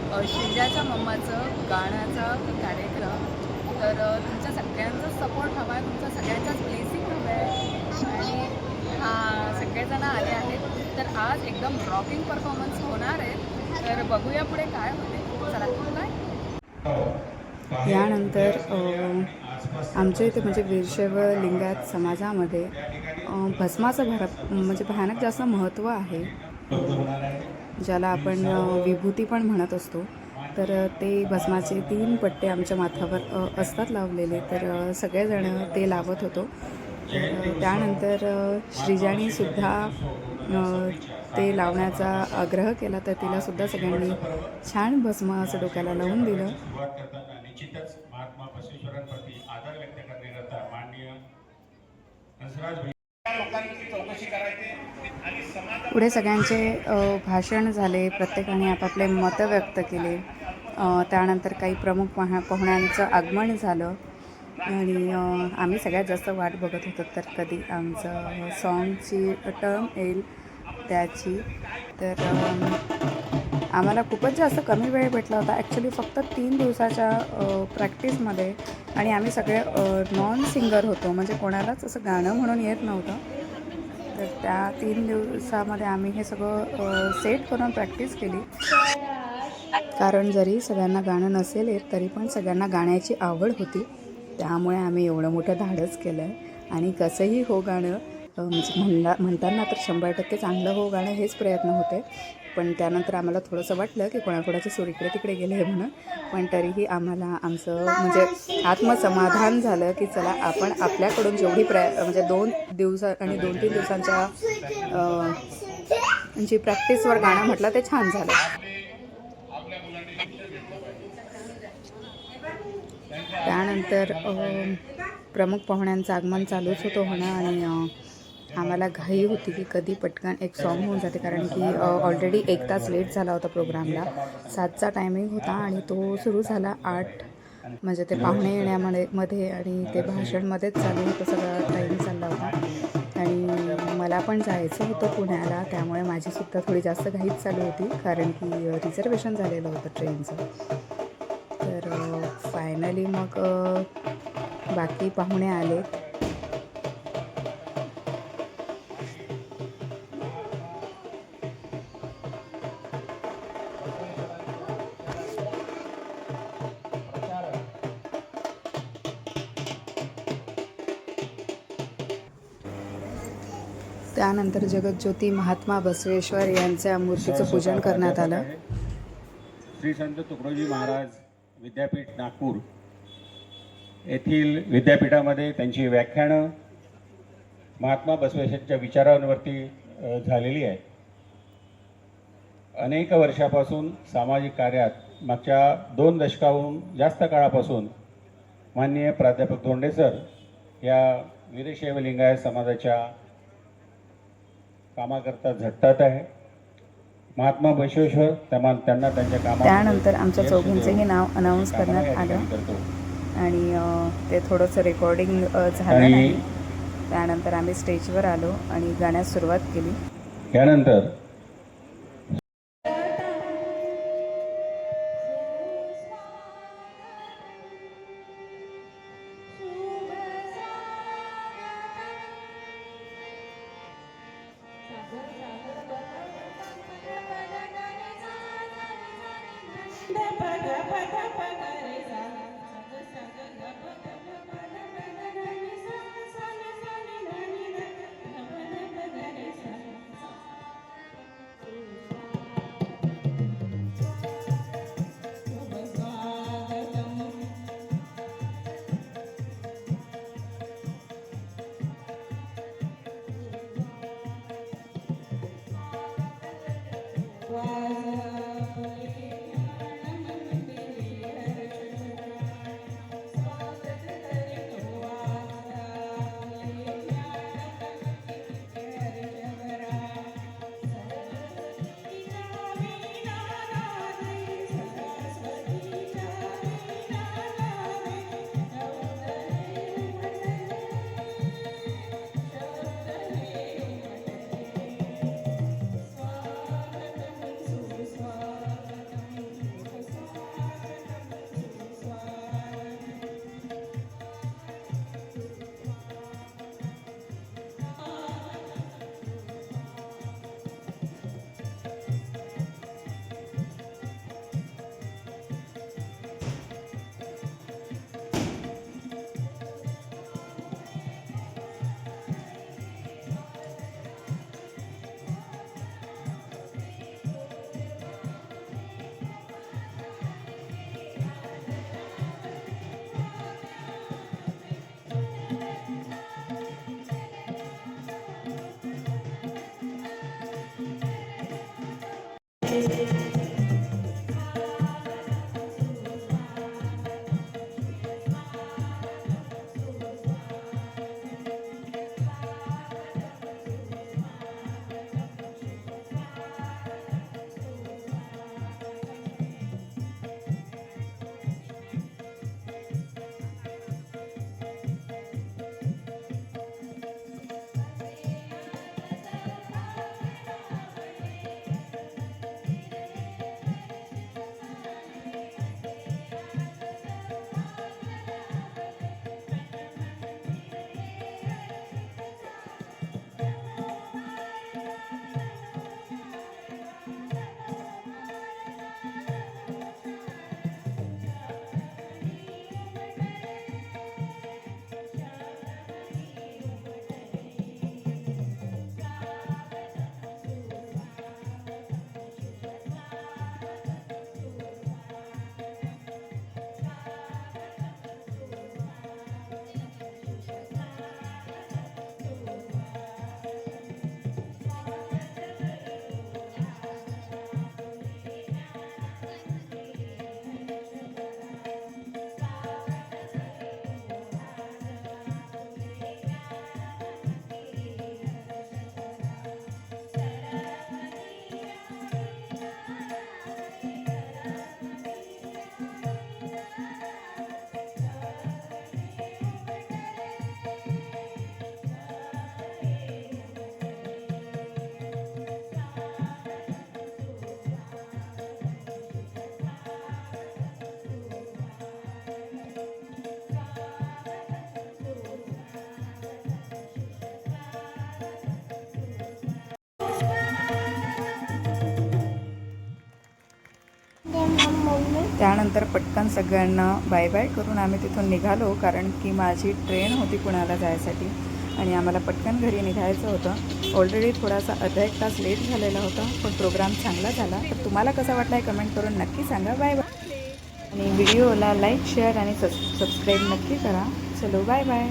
श्रीजाच्या मम्माचं गाण्याचा कार्यक्रम. तर तुमच्या सगळ्यांचाच सपोर्ट हवा आहे, तुमच्या सगळ्यांचाच ब्लेसिंग हवं आहे आणि सगळेजण आले आहेत. तर आज एकदम रॉकिंग परफॉर्मन्स होणार आहे. तर बघूया पुढे काय होते. चला काय यानंतर आमच्या इथे म्हणजे वीरशैव लिंगायत समाजामध्ये भस्माचं म्हणजे भयानक जास्त महत्त्व आहे, ज्याला आपण विभूती पण म्हणत असतो. तर ते भस्माचे 3 पट्टे आमच्या माथ्यावर असतात लावलेले. तर सगळेजण ते लावत होतो. तर त्यानंतर श्रीजानीसुद्धा ते लावण्याचा आग्रह केला. तर तिलासुद्धा सगळ्यांनी छान भस्म असं डोक्याला लावून दिलं. निश्चितच महात्मा बसवेश्वरांप्रती आदर व्यक्त करण्याकरता माननीय पुढे सगळ्यांचे भाषण झाले, प्रत्येकाने आपापले मतं व्यक्त केले. त्यानंतर काही प्रमुख पाहुण्यांचं आगमन झालं आणि आम्ही सगळ्यात जास्त वाट बघत होतो तर कधी आमचं सॉन्गची टर्म येईल त्याची. तर आम्हाला खूपच जास्त कमी वेळ भेटला होता ॲक्च्युली, फक्त 3 दिवसाच्या प्रॅक्टिसमध्ये. आणि आम्ही सगळे नॉन सिंगर होतो, म्हणजे कोणालाच असं गाणं म्हणून येत नव्हतं. तर त्या 3 दिवसामध्ये आम्ही हे सगळं सेट करून प्रॅक्टिस केली. कारण जरी सगळ्यांना गाणं नसेल येत तरी पण सगळ्यांना गाण्याची आवड होती, त्यामुळे आम्ही एवढं मोठं धाडस केलं आहे. आणि कसंही हो गाणं म्हणजे म्हणताना तर 100% चांगलं हो गाणं हेच प्रयत्न होते. पण त्यानंतर आम्हाला थोडंसं वाटलं की कोणाकोणाचे सूर इकडे तिकडे गेले आहे म्हणून. पण तरीही आम्हाला आमचं म्हणजे आत्मसमाधान झालं की चला आपण आपल्याकडून जेवढी म्हणजे 2 दिवस आणि 2-3 दिवसांच्या जी प्रॅक्टिसवर गाणं म्हटलं ते छान झालं. त्यानंतर प्रमुख पाहुण्यांचं आगमन चालूच होणं आणि आम्हाला घाई होती की कधी पटकन एक सॉन्ग होऊन जाते, कारण की ऑलरेडी 1 तास लेट झाला होता प्रोग्रामला. 7चा टायमिंग होता आणि तो सुरू झाला 8, म्हणजे ते पाहुणे येण्यामध्ये आणि ते भाषणमध्येच चालू होतं, सगळा टाईम चालला होता. आणि मला पण जायचं होतं पुण्याला, त्यामुळे माझीसुद्धा थोडी जास्त घाईच चालू होती, कारण की रिझर्वेशन झालेलं होतं ट्रेनचं. तर फायनली मग बाकी पाहुणे आले. त्यानंतर जगज्योती महात्मा बसवेश्वर यांच्या मूर्तीचं पूजन करण्यात आलं. श्री संत तुकडोजी महाराज विद्यापीठ नागपूर येथील विद्यापीठामध्ये त्यांची व्याख्यानं महात्मा बसवेश्वरांच्या विचारांवरती झालेली आहे. अनेक वर्षापासून सामाजिक कार्यात मागच्या 2 दशकाहून जास्त काळापासून माननीय प्राध्यापक धोंडे सर या वीरशैव लिंगायत समाजाच्या कामाकरता झटतात आहे. महात्मा बसवेश्वर त्यांना त्यांच्या कामात. त्यानंतर आमच्या चौघींचंही नाव अनाऊन्स करण्यात आलं आणि ते थोडंसं रेकॉर्डिंग झालं नाही. त्यानंतर आम्ही स्टेजवर आलो आणि गाण्यास सुरुवात केली. त्यानंतर त्यानंतर पटकन सगळ्यांना बाय बाय करून आम्ही तिथून निघालो, कारण की माझी ट्रेन होती पुण्याला जायसाठी आणि आम्हाला पटकन घरी निघायचं होतं. ऑलरेडी थोडासा अर्धा एक तास लेट झालेला होता, पण प्रोग्राम चांगला झाला. तर तुम्हाला कसा वाटला आहे कमेंट करून नक्की सांगा. Bye bye. आणि व्हिडिओला लाईक शेअर आणि सबस्क्राईब नक्की करा. चलो बाय बाय.